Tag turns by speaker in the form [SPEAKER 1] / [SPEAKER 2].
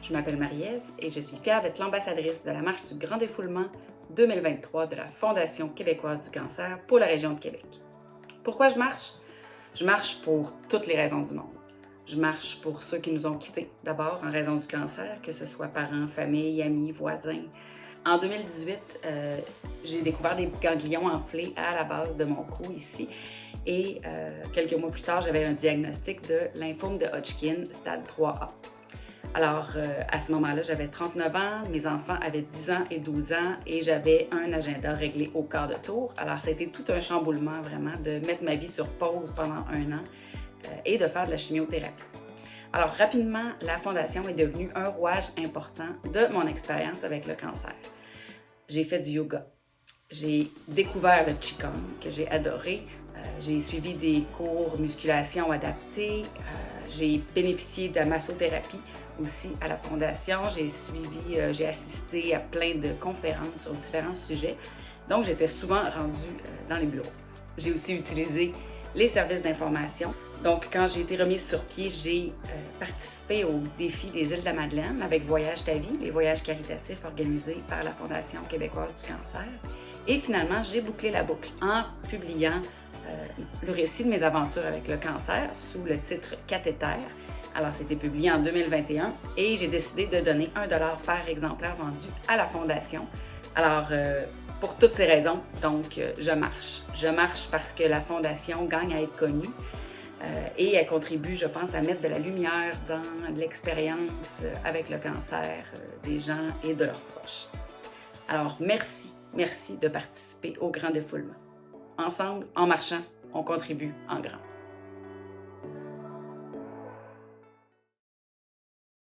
[SPEAKER 1] je m'appelle Marie-Ève et je suis fière d'être l'ambassadrice de la marche du Grand Défoulement 2023 de la Fondation québécoise du cancer pour la région de Québec. Pourquoi je marche? Je marche pour toutes les raisons du monde. Je marche pour ceux qui nous ont quittés, d'abord en raison du cancer, que ce soit parents, famille, amis, voisins. En 2018, j'ai découvert des ganglions enflés à la base de mon cou ici. Et quelques mois plus tard, j'avais un diagnostic de lymphome de Hodgkin, stade 3A. Alors, à ce moment-là, j'avais 39 ans, mes enfants avaient 10 ans et 12 ans et j'avais un agenda réglé au quart de tour. Alors, ça a été tout un chamboulement, vraiment, de mettre ma vie sur pause pendant un an et de faire de la chimiothérapie. Alors, rapidement, la Fondation est devenue un rouage important de mon expérience avec le cancer. J'ai fait du yoga. J'ai découvert le Qigong, que j'ai adoré. J'ai suivi des cours musculation adaptés. J'ai bénéficié de la massothérapie aussi à la Fondation. J'ai assisté à plein de conférences sur différents sujets. Donc, j'étais souvent rendue dans les bureaux. J'ai aussi utilisé les services d'information. Donc, quand j'ai été remise sur pied, j'ai participé au défi des îles de la Madeleine avec Voyage ta vie, les voyages caritatifs organisés par la Fondation québécoise du cancer. Et finalement, j'ai bouclé la boucle en publiant le récit de mes aventures avec le cancer sous le titre Cathéter. Alors, c'était publié en 2021 et j'ai décidé de donner 1 $ par exemplaire vendu à la Fondation. Alors, pour toutes ces raisons, donc, je marche. Je marche parce que la Fondation gagne à être connue et elle contribue, je pense, à mettre de la lumière dans l'expérience avec le cancer des gens et de leurs proches. Alors, merci de participer au Grand Défoulement. Ensemble, en marchant, on contribue en grand.